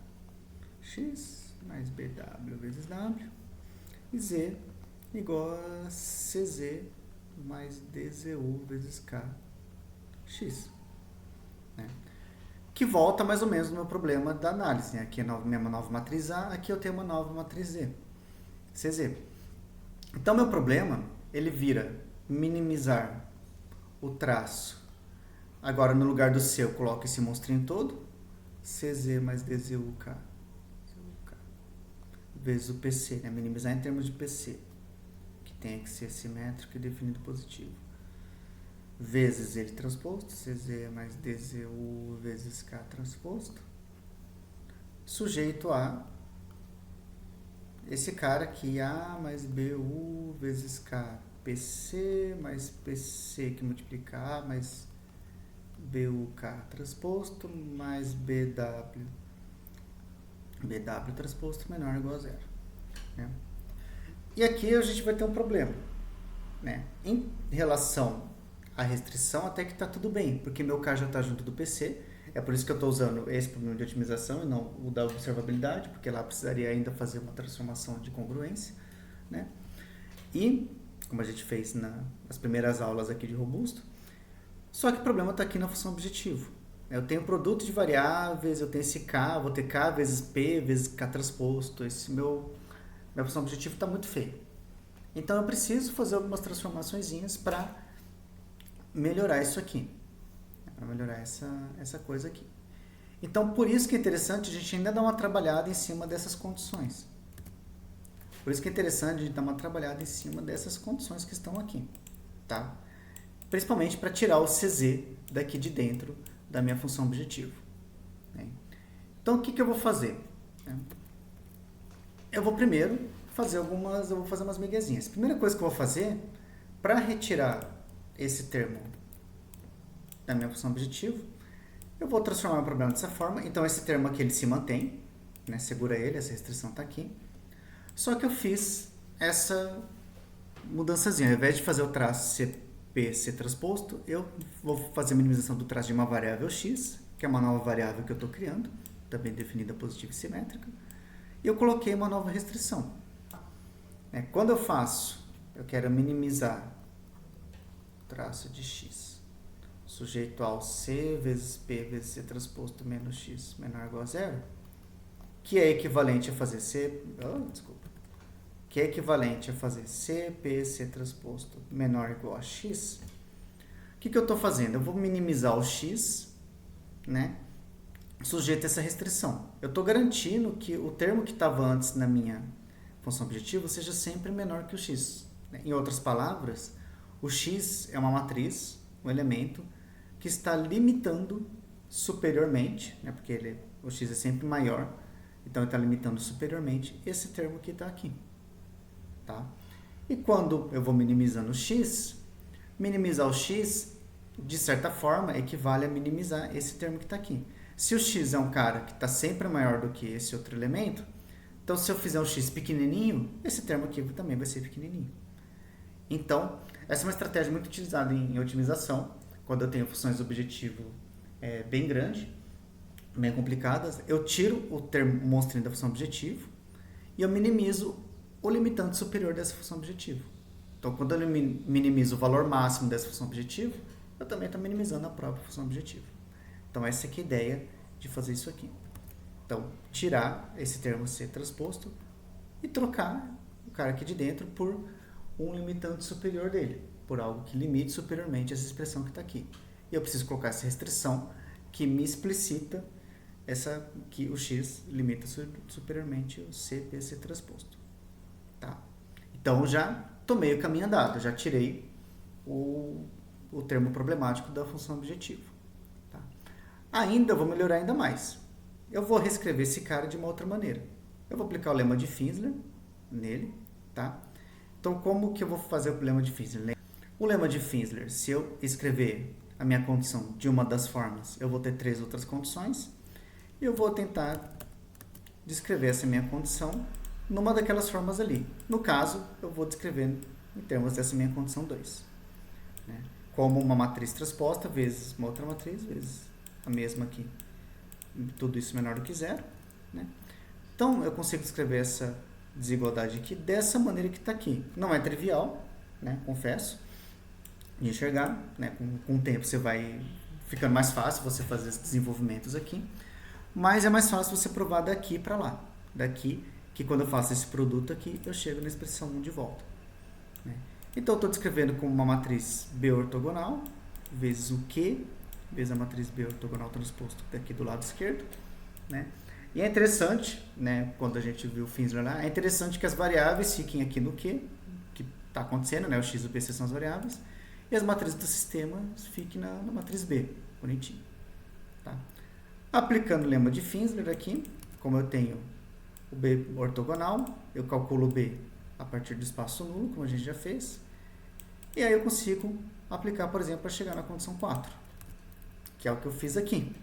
x mais bw vezes w, e z igual a cz mais DZU vezes KX. Né? Que volta mais ou menos no meu problema da análise. Né? Aqui é minha nova matriz A, aqui eu tenho uma nova matriz Z, CZ. Então, meu problema, ele vira minimizar o traço. Agora, no lugar do C, eu coloco esse monstrinho todo. CZ mais DZUK vezes o PC. Né? Minimizar em termos de PC, que tem que ser simétrico e definido positivo. Vezes ele transposto. CZ mais DZU vezes K transposto. Sujeito a esse cara aqui, A mais BU vezes K. PC mais PC que multiplica A mais BUK transposto mais BW transposto menor ou igual a zero. Né? E aqui a gente vai ter um problema. Né? Em relação à restrição, até que está tudo bem, porque meu K já está junto do PC. É por isso que eu estou usando esse problema de otimização e não o da observabilidade, porque lá precisaria ainda fazer uma transformação de congruência. Né? E, como a gente fez nas primeiras aulas aqui de robusto, só que o problema está aqui na função objetivo. Eu tenho produto de variáveis, eu tenho esse K, vou ter K vezes P vezes K transposto. Minha função objetivo está muito feia. Então eu preciso fazer algumas transformações para melhorar isso aqui. Para melhorar essa coisa aqui. Então por isso que é interessante a gente ainda dar uma trabalhada em cima dessas condições. Por isso que é interessante a gente dar uma trabalhada em cima dessas condições que estão aqui. Tá? Principalmente para tirar o CZ daqui de dentro da minha função objetivo. Né? Então, o que eu vou fazer? Eu vou primeiro fazer umas miguezinhas. A primeira coisa que eu vou fazer, para retirar esse termo da minha função objetivo, eu vou transformar o problema dessa forma. Então, esse termo aqui, ele se mantém, né? Segura ele, essa restrição está aqui. Só que eu fiz essa mudançazinha. Ao invés de fazer o traço CPC transposto, eu vou fazer a minimização do traço de uma variável x, que é uma nova variável que eu estou criando, também definida positiva e simétrica, e eu coloquei uma nova restrição. Quando eu quero minimizar o traço de x, sujeito ao c vezes p vezes c transposto menos x menor ou igual a zero, que é equivalente a fazer que é equivalente a fazer CPC transposto menor ou igual a x, o que eu estou fazendo? Eu vou minimizar o x, né, sujeito a essa restrição. Eu estou garantindo que o termo que estava antes na minha função objetiva seja sempre menor que o x. Em outras palavras, o x é uma matriz, um elemento, que está limitando superiormente, né, porque o x é sempre maior, então ele está limitando superiormente esse termo que está aqui. Tá? E quando eu vou minimizando o x, minimizar o x, de certa forma, equivale a minimizar esse termo que está aqui. Se o x é um cara que está sempre maior do que esse outro elemento, então se eu fizer um x pequenininho, esse termo aqui também vai ser pequenininho. Então, essa é uma estratégia muito utilizada em otimização, quando eu tenho funções de objetivo bem grandes, bem complicadas. Eu tiro o termo monstrinho da função objetivo e eu minimizo o limitante superior dessa função objetivo. Então, quando eu minimizo o valor máximo dessa função objetivo, eu também estou minimizando a própria função objetivo. Então, essa aqui é a ideia de fazer isso aqui. Então, tirar esse termo C transposto e trocar o cara aqui de dentro por um limitante superior dele, por algo que limite superiormente essa expressão que está aqui. E eu preciso colocar essa restrição que me explicita que o x limita superiormente o CPC transposto. Tá? Então, já tomei o caminho andado, já tirei o termo problemático da função objetivo. Tá? Ainda vou melhorar ainda mais. Eu vou reescrever esse cara de uma outra maneira. Eu vou aplicar o lema de Finsler nele. Tá? Então, como que eu vou fazer o lema de Finsler? O lema de Finsler, se eu escrever a minha condição de uma das formas, eu vou ter 3 outras condições. E eu vou tentar descrever essa minha condição numa daquelas formas ali. No caso, eu vou descrever em termos dessa minha condição 2. Né? Como uma matriz transposta vezes uma outra matriz, vezes a mesma aqui. Tudo isso menor do que zero. Né? Então, eu consigo escrever essa desigualdade aqui dessa maneira que está aqui. Não é trivial, né? Confesso, de enxergar, né? Com o tempo você vai ficando mais fácil você fazer esses desenvolvimentos aqui, mas é mais fácil você provar daqui para lá, daqui que quando eu faço esse produto aqui eu chego na expressão 1 de volta, né? Então eu estou descrevendo como uma matriz B ortogonal vezes o Q vezes a matriz B ortogonal transposto daqui do lado esquerdo, né? E é interessante, né, quando a gente viu o Finsler lá, é interessante que as variáveis fiquem aqui no Q, que está acontecendo, né, o X e o B são as variáveis, e as matrizes do sistema fiquem na matriz B, bonitinho. Tá? Aplicando o lema de Finsler aqui, como eu tenho o B ortogonal, eu calculo o B a partir do espaço nulo, como a gente já fez, e aí eu consigo aplicar, por exemplo, para chegar na condição 4, que é o que eu fiz aqui.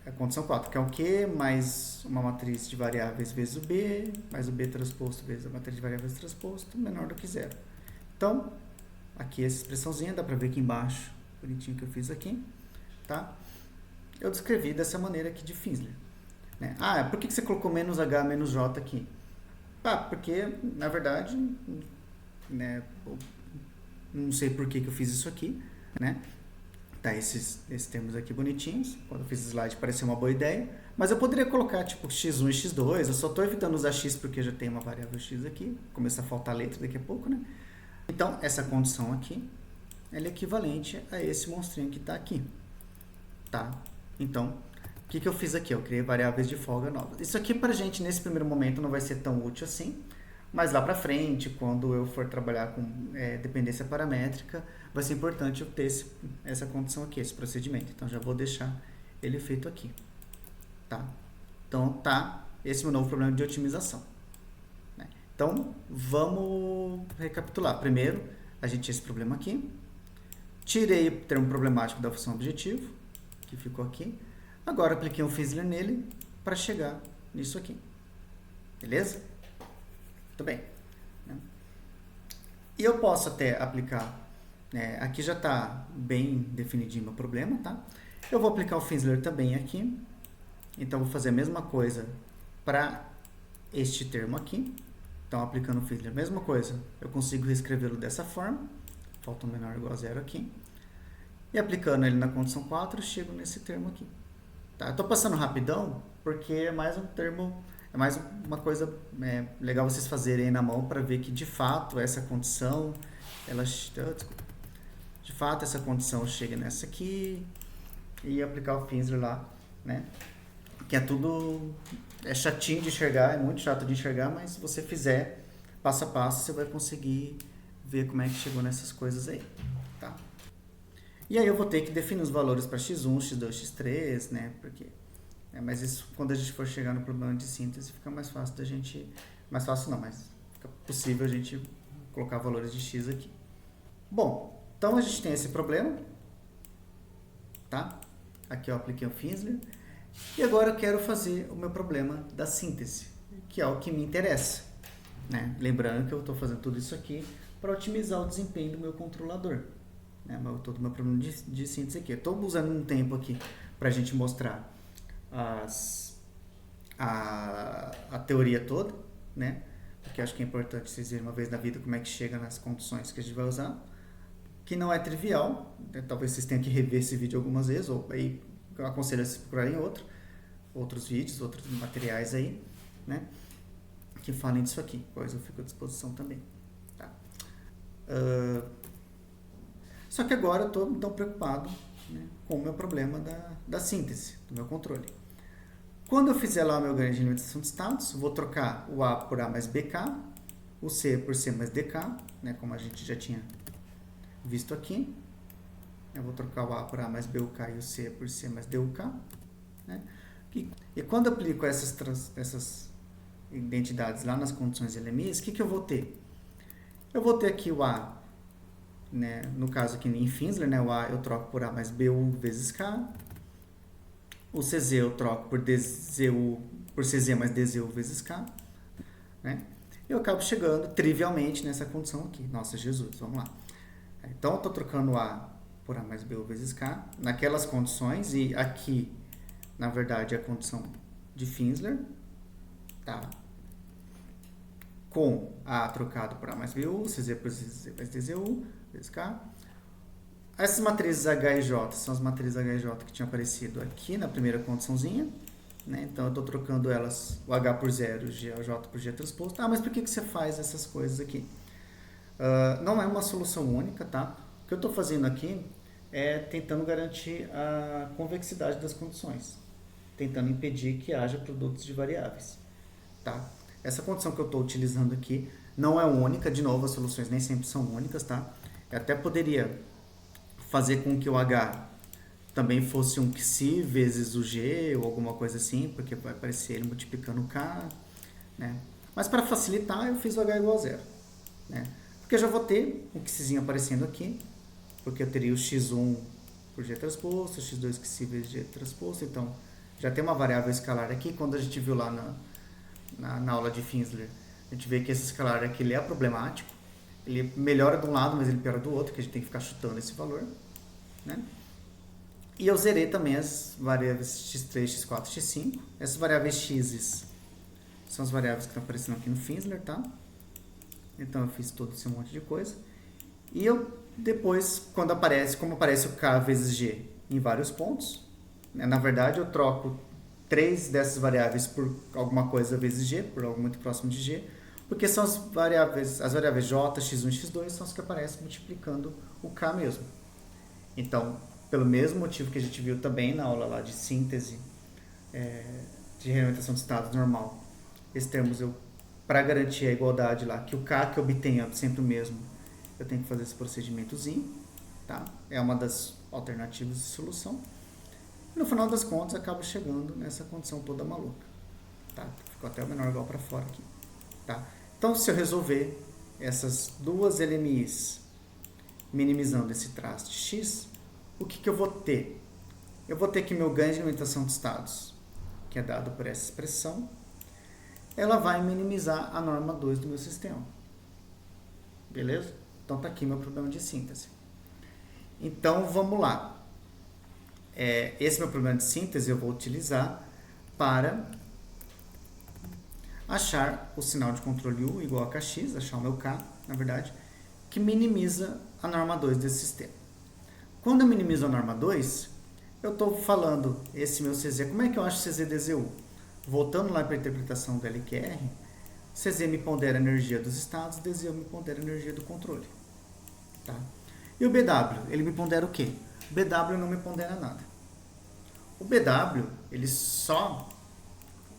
A condição 4, que é o Q mais uma matriz de variáveis vezes o B, mais o B transposto vezes a matriz de variáveis transposto, menor do que zero. Então, aqui essa expressãozinha, dá para ver aqui embaixo, bonitinho que eu fiz aqui, tá? Eu descrevi dessa maneira aqui de Finsler. Né? Ah, por que você colocou menos H, menos J aqui? Ah, porque, na verdade, né, não sei por que eu fiz isso aqui, né? Tá, esses termos aqui bonitinhos. Quando eu fiz o slide pareceu uma boa ideia. Mas eu poderia colocar tipo x1 e x2. Eu só estou evitando usar x porque já tem uma variável x aqui. Começa a faltar letra daqui a pouco, né? Então, essa condição aqui ela é equivalente a esse monstrinho que está aqui. Tá? Então, o que eu fiz aqui? Eu criei variáveis de folga novas. Isso aqui pra gente, nesse primeiro momento, não vai ser tão útil assim. Mas lá pra frente, quando eu for trabalhar com dependência paramétrica, vai ser importante eu ter essa condição aqui, esse procedimento. Então, já vou deixar ele feito aqui. Tá? Então, tá esse é o meu novo problema de otimização. Né? Então, vamos recapitular. Primeiro, a gente tinha esse problema aqui. Tirei o termo problemático da função objetivo, que ficou aqui. Agora, apliquei um Finsler nele para chegar nisso aqui. Beleza? Muito bem. E eu posso até aplicar, aqui já está bem definidinho o meu problema, tá? Eu vou aplicar o Finsler também aqui, então vou fazer a mesma coisa para este termo aqui. Então, aplicando o Finsler, mesma coisa, eu consigo reescrevê-lo dessa forma, falta um menor ou igual a zero aqui, e aplicando ele na condição 4, eu chego nesse termo aqui. Tá? Eu estou passando rapidão, porque é mais um termo... É mais uma coisa legal vocês fazerem aí na mão para ver que de fato essa condição, de fato essa condição chega nessa aqui e aplicar o Finsler lá, né? Que é tudo, é chatinho de enxergar, é muito chato de enxergar, mas se você fizer passo a passo, você vai conseguir ver como é que chegou nessas coisas aí, tá? E aí eu vou ter que definir os valores para x1, x2, x3, né? Porque mas isso, quando a gente for chegar no problema de síntese, fica mais fácil da gente... Mais fácil não, mas fica possível a gente colocar valores de x aqui. Bom, então a gente tem esse problema, tá? Aqui eu apliquei o Finsler. E agora eu quero fazer o meu problema da síntese, que é o que me interessa. Né? Lembrando que eu estou fazendo tudo isso aqui para otimizar o desempenho do meu controlador. Né? Todo o meu problema de síntese aqui. Eu estou usando um tempo aqui para a gente mostrar a teoria toda, né? Porque acho que é importante vocês verem uma vez na vida como é que chega nas condições que a gente vai usar, que não é trivial, né? Talvez vocês tenham que rever esse vídeo algumas vezes, ou aí eu aconselho vocês procurarem outros vídeos, outros materiais aí, né? Que falem disso aqui, pois eu fico à disposição também. Tá? Só que agora eu estou tão preocupado, né, com o meu problema da síntese, do meu controle. Quando eu fizer lá o meu ganho de limitação de status, vou trocar o A por A mais BK, o C por C mais DK, né, como a gente já tinha visto aqui. Eu vou trocar o A por A mais BUK e o C por C mais DUK. Né? E quando eu aplico essas identidades lá nas condições LMIs, o que eu vou ter? Eu vou ter aqui o A, né, no caso aqui em Finsler, né, o A eu troco por A mais BU vezes K. O CZ eu troco por CZ mais DZU vezes K. Né? Eu acabo chegando trivialmente nessa condição aqui. Nossa, Jesus, vamos lá. Então, eu estou trocando A por A mais BU vezes K naquelas condições. E aqui, na verdade, é a condição de Finsler. Tá? Com A trocado por A mais BU, CZ por CZ mais DZU vezes K. Essas matrizes H e J são as matrizes H e J que tinham aparecido aqui na primeira condiçãozinha, né? Então eu estou trocando elas, o H por zero, o J por G transposto. Ah, mas por que você faz essas coisas aqui? Não é uma solução única, tá? O que eu estou fazendo aqui é tentando garantir a convexidade das condições, tentando impedir que haja produtos de variáveis, tá? Essa condição que eu estou utilizando aqui não é única, de novo, as soluções nem sempre são únicas, tá? Eu até poderia fazer com que o H também fosse um psi vezes o G ou alguma coisa assim, porque vai aparecer ele multiplicando o K, né? Mas para facilitar, eu fiz o H igual a zero, né? Porque eu já vou ter um psizinho aparecendo aqui, porque eu teria o x1 por G transposto, o x2 psi vezes G transposto, então já tem uma variável escalar aqui. Quando a gente viu lá na aula de Finsler, a gente vê que esse escalar aqui ele é problemático, ele melhora de um lado, mas ele piora do outro, que a gente tem que ficar chutando esse valor, né? E eu zerei também as variáveis x3, x4, x5. Essas variáveis x são as variáveis que estão aparecendo aqui no Finsler, tá? Então eu fiz todo esse monte de coisa. E eu depois, quando aparece, como aparece o k vezes g em vários pontos, né? Na verdade eu troco 3 dessas variáveis por alguma coisa vezes g, por algo muito próximo de g, porque são as variáveis j, x1 e x2 são as que aparecem multiplicando o k mesmo. Então, pelo mesmo motivo que a gente viu também na aula lá de síntese de reorientação de estado normal, esses termos para garantir a igualdade lá, que o k que eu obtenha é sempre o mesmo, eu tenho que fazer esse procedimentozinho, tá? É uma das alternativas de solução. E no final das contas, acabo chegando nessa condição toda maluca, tá? Ficou até o menor igual para fora aqui, tá? Então, se eu resolver essas duas LMIs minimizando esse traço de x, o que eu vou ter? Eu vou ter que meu ganho de alimentação de estados, que é dado por essa expressão, ela vai minimizar a norma 2 do meu sistema. Beleza? Então está aqui meu problema de síntese. Então vamos lá. Esse meu problema de síntese eu vou utilizar para achar o sinal de controle U igual a Kx, achar o meu K, na verdade, que minimiza a norma 2 desse sistema. Quando eu minimizo a norma 2, eu estou falando esse meu CZ. Como é que eu acho CZ DZU? Voltando lá para a interpretação do LQR, CZ me pondera a energia dos estados, DZU me pondera a energia do controle. Tá? E o BW, ele me pondera o quê? O BW não me pondera nada. O BW, ele só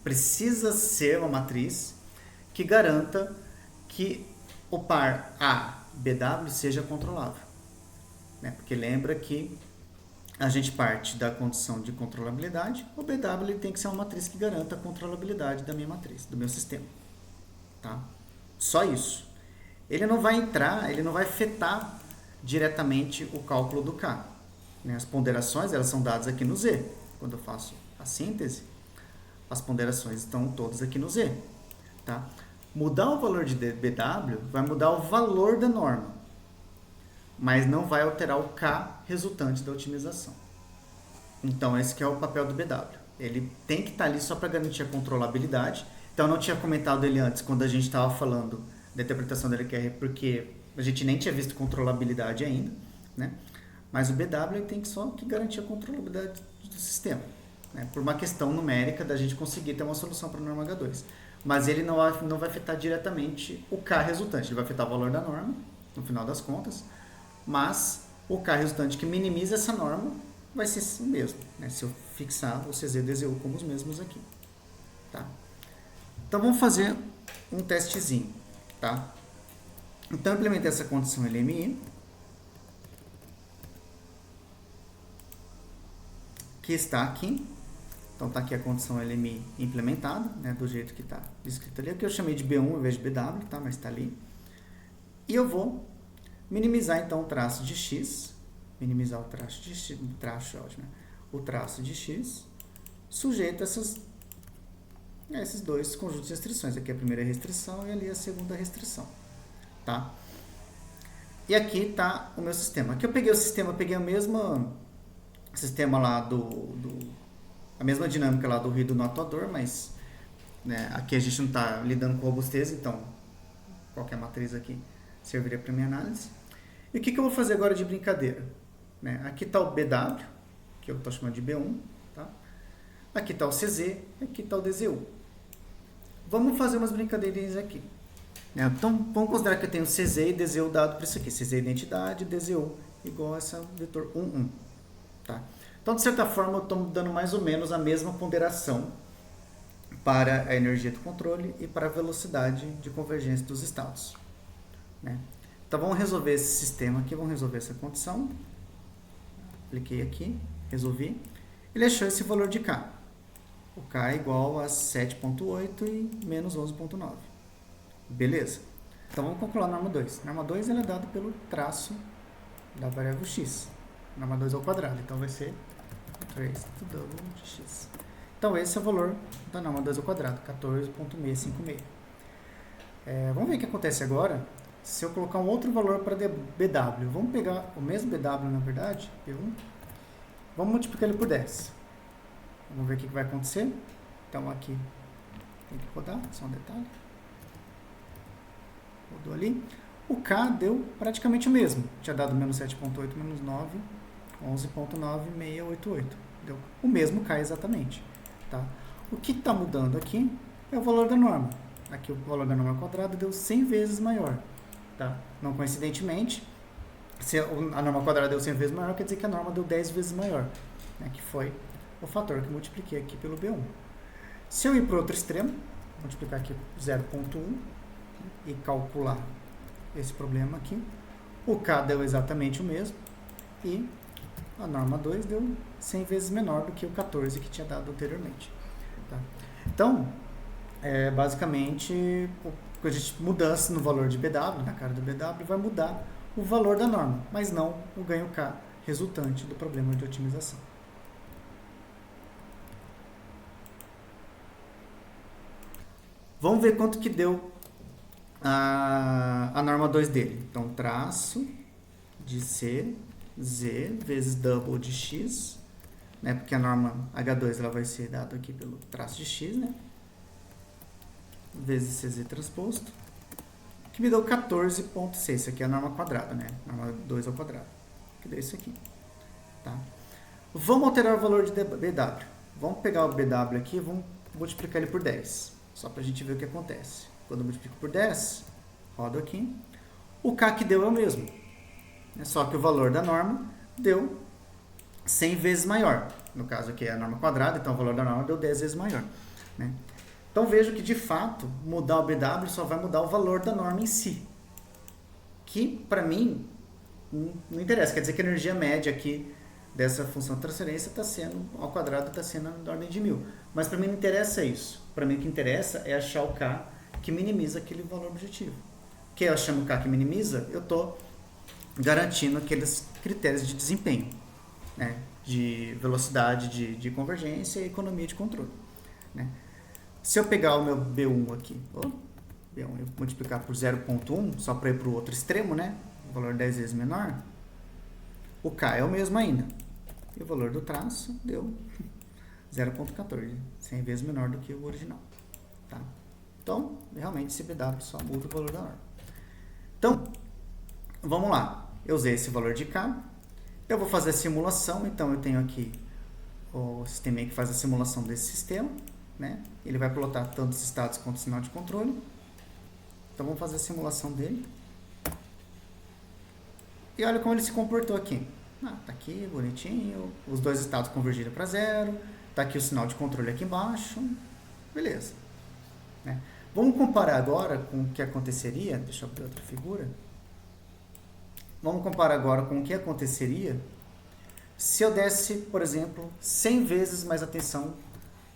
precisa ser uma matriz que garanta que o par A-BW seja controlável. Né? Porque lembra que a gente parte da condição de controlabilidade, o BW ele tem que ser uma matriz que garanta a controlabilidade da minha matriz, do meu sistema. Tá? Só isso. Ele não vai entrar, ele não vai afetar diretamente o cálculo do K. Né? As ponderações elas são dadas aqui no Z. Quando eu faço a síntese, as ponderações estão todas aqui no Z. Tá? Mudar o valor de BW vai mudar o valor da norma, mas não vai alterar o K resultante da otimização. Então, esse que é o papel do BW. Ele tem que estar ali só para garantir a controlabilidade. Então, eu não tinha comentado ele antes, quando a gente estava falando da interpretação da LQR, porque a gente nem tinha visto controlabilidade ainda, né? Mas o BW ele tem que só que garantir a controlabilidade do sistema, né? Por uma questão numérica da gente conseguir ter uma solução para a norma H2. Mas ele não vai afetar diretamente o K resultante. Ele vai afetar o valor da norma, no final das contas, mas o K resultante que minimiza essa norma vai ser o mesmo, né? Se eu fixar o CZ e DZU como os mesmos aqui. Tá? Então vamos fazer um testezinho. Tá? Então eu implementei essa condição LMI, que está aqui. Então está aqui a condição LMI implementada, né? Do jeito que está escrito ali. Aqui eu chamei de B1 em vez de BW, tá? Mas está ali. E eu vou minimizar então o traço de x, minimizar o traço de x, o traço de x, sujeito a esses dois conjuntos de restrições. Aqui a primeira restrição e ali a segunda restrição, tá? E aqui está o meu sistema. Aqui eu peguei o sistema, peguei o mesmo sistema lá a mesma dinâmica lá do ruído no atuador, mas né, aqui a gente não está lidando com robustez, então qualquer matriz aqui serviria para minha análise. E o que eu vou fazer agora de brincadeira? né? Aqui está o BW, que eu estou chamando de B1, tá? Aqui está o CZ, aqui está o DZU. Vamos fazer umas brincadeirinhas aqui. Então, vamos considerar que eu tenho CZ e DZU dado para isso aqui. CZ é identidade, DZU igual a esse vetor 1, 1. Tá? Então, de certa forma, eu estou dando mais ou menos a mesma ponderação para a energia do controle e para a velocidade de convergência dos estados. Né? Então, vamos resolver esse sistema aqui, vamos resolver essa condição. Apliquei aqui, resolvi. Ele achou esse valor de K. O K é igual a 7,8 e menos 11,9. Beleza. Então, vamos calcular a norma 2. A norma 2 ela é dada pelo traço da variável x. Norma 2 ao quadrado. Então, vai ser 3 do dobro de x. Então, esse é o valor da norma 2 ao quadrado, 14,656. Vamos ver o que acontece agora se eu colocar um outro valor para BW. Vamos pegar o mesmo BW, na verdade, P1. Vamos multiplicar ele por 10. Vamos ver o que vai acontecer. Então, aqui tem que rodar, só um detalhe. Rodou ali. O K deu praticamente o mesmo. Tinha dado menos 7,8, menos 9, 11,9688. Deu o mesmo K exatamente. Tá? O que está mudando aqui é o valor da norma. Aqui o valor da norma quadrada deu 100 vezes maior. Tá? Não coincidentemente, se a norma quadrada deu 100 vezes maior, quer dizer que a norma deu 10 vezes maior. Né? Que foi o fator que eu multipliquei aqui pelo B1. Se eu ir para o outro extremo, multiplicar aqui 0,1 e calcular esse problema aqui, o K deu exatamente o mesmo e a norma 2 deu 100 vezes menor do que o 14 que tinha dado anteriormente. Tá? Então, basicamente, a gente mudança no valor de BW, na cara do BW, vai mudar o valor da norma, mas não o ganho K resultante do problema de otimização. Vamos ver quanto que deu a norma 2 dele. Então, traço de C, Z, vezes double de X, né? Porque a norma H2 ela vai ser dada aqui pelo traço de X, né? Vezes CZ transposto, que me deu 14,6. Isso aqui é a norma quadrada, né? Norma 2 ao quadrado. Que deu isso aqui. Tá? Vamos alterar o valor de BW. Vamos pegar o BW aqui e vamos multiplicar ele por 10. Só para a gente ver o que acontece. Quando eu multiplico por 10, rodo aqui. O K que deu é o mesmo. Só que o valor da norma deu 100 vezes maior. No caso aqui é a norma quadrada, então o valor da norma deu 10 vezes maior. Né? Então vejo que de fato mudar o BW só vai mudar o valor da norma em si. Que para mim não interessa. Quer dizer que a energia média aqui dessa função de transferência está sendo, ao quadrado está sendo da ordem de 1000. Mas para mim não interessa isso. Para mim o que interessa é achar o K que minimiza aquele valor objetivo. Que eu achando o K que minimiza, eu estou garantindo aqueles critérios de desempenho, né? De velocidade de convergência e economia de controle. Né? Se eu pegar o meu B1 aqui, B1 eu multiplicar por 0,1, só para ir para o outro extremo, né? O valor 10 vezes menor, o K é o mesmo ainda. E o valor do traço deu 0,14, 100 vezes menor do que o original. Tá? Então, realmente, esse BW só muda o valor da norma. Então, vamos lá. Eu usei esse valor de K. Eu vou fazer a simulação. Então, eu tenho aqui o sistema que faz a simulação desse sistema. Né? Ele vai plotar tanto os estados quanto o sinal de controle. Então, vamos fazer a simulação dele. E olha como ele se comportou aqui. Tá aqui, bonitinho. Os dois estados convergiram para zero. Tá aqui o sinal de controle aqui embaixo. Beleza. Né? Vamos comparar agora com o que aconteceria. Deixa eu abrir outra figura. Vamos comparar agora com o que aconteceria se eu desse, por exemplo, 100 vezes mais atenção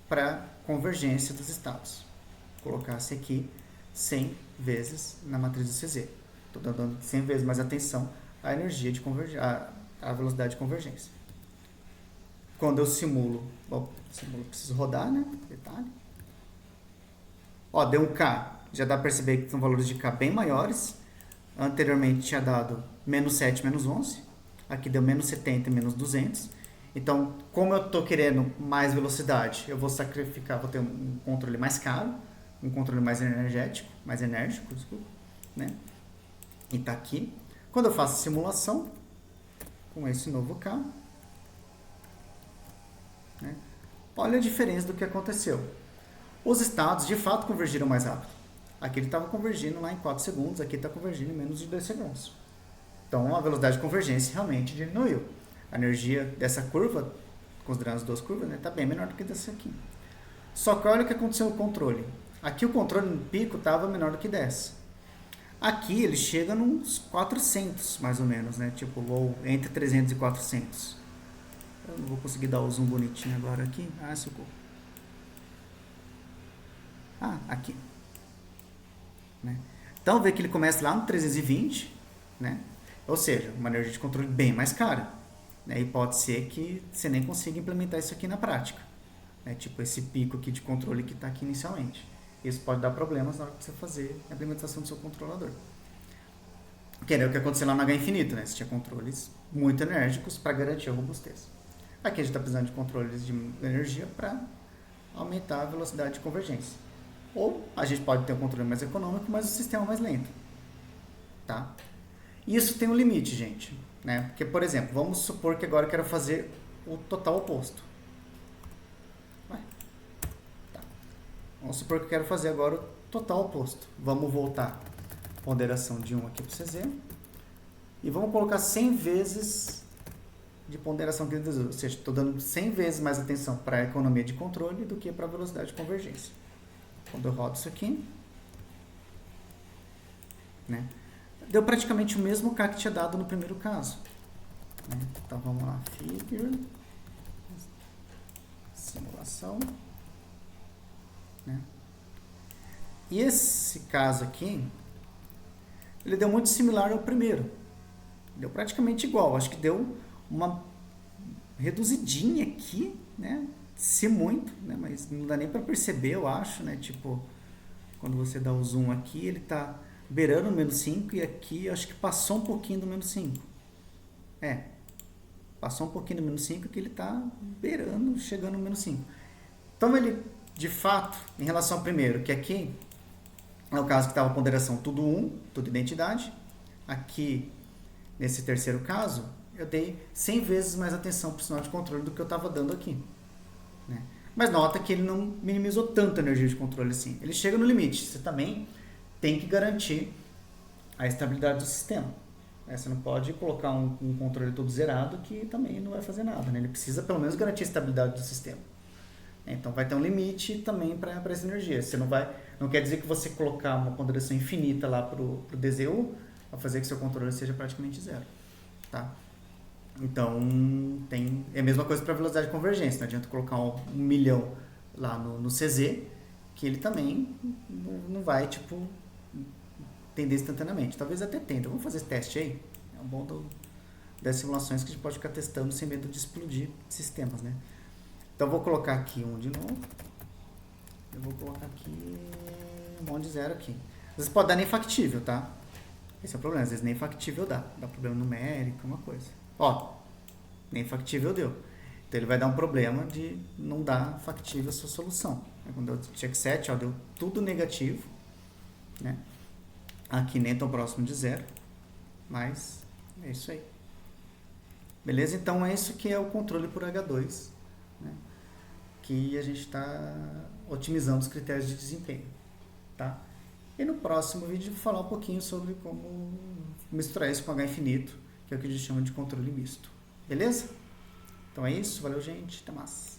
para a convergência dos estados. Colocasse aqui 100 vezes na matriz do CZ. Estou dando 100 vezes mais atenção à energia de convergência, à velocidade de convergência. Quando eu simulo, preciso rodar, né? Detalhe. Deu um K. Já dá para perceber que são valores de K bem maiores. Anteriormente tinha dado menos 7, menos 11. Aqui deu menos 70 e menos 200. Então, como eu estou querendo mais velocidade, eu vou sacrificar, vou ter um controle mais caro, um controle mais enérgico, desculpa, né? E está aqui. Quando eu faço a simulação, com esse novo K, né? Olha a diferença do que aconteceu. Os estados, de fato, convergiram mais rápido. Aqui ele estava convergindo lá em 4 segundos, aqui está convergindo em menos de 2 segundos. Então, a velocidade de convergência realmente diminuiu. A energia dessa curva, considerando as duas curvas, está, né, bem menor do que dessa aqui. Só que olha o que aconteceu no controle. Aqui o controle no pico estava menor do que 10. Aqui ele chega nos 400, mais ou menos, né? Tipo, ou entre 300 e 400. Eu não vou conseguir dar o zoom bonitinho agora aqui. Ah, socorro. Ah, aqui. Né? Então, vê que ele começa lá no 320, né? Ou seja, uma energia de controle bem mais cara. Né? E pode ser que você nem consiga implementar isso aqui na prática. Né? Tipo esse pico aqui de controle que está aqui inicialmente. Isso pode dar problemas na hora que você fazer a implementação do seu controlador. Que era o que aconteceu lá no H infinito, né? Você tinha controles muito enérgicos para garantir a robustez. Aqui a gente está precisando de controles de energia para aumentar a velocidade de convergência. Ou a gente pode ter um controle mais econômico, mas o sistema mais lento. Tá? Isso tem um limite, gente. Né? Porque, por exemplo, vamos supor que agora eu quero fazer o total oposto. Tá. Vamos supor que eu quero fazer agora o total oposto. Vamos voltar a ponderação de 1 aqui para o CZ. E vamos colocar 100 vezes de ponderação aqui, ou seja, estou dando 100 vezes mais atenção para a economia de controle do que para a velocidade de convergência. Quando eu rodo isso aqui, né, deu praticamente o mesmo K que tinha dado no primeiro caso. Né? Então vamos lá, figure, simulação. Né? E esse caso aqui, ele deu muito similar ao primeiro. Deu praticamente igual, acho que deu uma reduzidinha aqui, né? Se muito, né? Mas não dá nem para perceber, eu acho, né? Tipo, quando você dá o zoom aqui, ele tá beirando o menos 5 e aqui eu acho que passou um pouquinho do menos 5. Passou um pouquinho do menos 5 que ele tá beirando, chegando no menos 5. Então ele, de fato, em relação ao primeiro, que aqui é o caso que estava a ponderação tudo 1, tudo identidade. Aqui, nesse terceiro caso, eu dei 100 vezes mais atenção para o sinal de controle do que eu estava dando aqui. Né? Mas nota que ele não minimizou tanto a energia de controle assim. Ele chega no limite. Você também tem que garantir a estabilidade do sistema. Você não pode colocar um controle todo zerado que também não vai fazer nada. Né? Ele precisa pelo menos garantir a estabilidade do sistema. Então vai ter um limite também para essa energia. Você não quer dizer que você colocar uma ponderação infinita lá para o DZU vai fazer que seu controle seja praticamente zero. Tá? Então, é a mesma coisa para a velocidade de convergência. Não adianta colocar 1 milhão lá no CZ, que ele também não vai, tipo, tender instantaneamente. Talvez até tenda. Vamos fazer esse teste aí? É um bom das simulações que a gente pode ficar testando sem medo de explodir sistemas, né? Então, eu vou colocar aqui 1 de novo. Eu vou colocar aqui um monte de 0 aqui. Às vezes pode dar nem factível, tá? Esse é o problema. Às vezes nem factível dá. Dá problema numérico, uma coisa. Ó, nem factível deu. Então ele vai dar um problema de não dar factível a sua solução. Quando eu check set, ó, deu tudo negativo, né? Aqui nem tão próximo de 0, mas é isso aí. Beleza? Então é isso que é o controle por H2, né? Que a gente está otimizando os critérios de desempenho, tá? E no próximo vídeo eu vou falar um pouquinho sobre como misturar isso com H infinito, que é o que a gente chama de controle misto. Beleza? Então é isso. Valeu, gente. Até mais.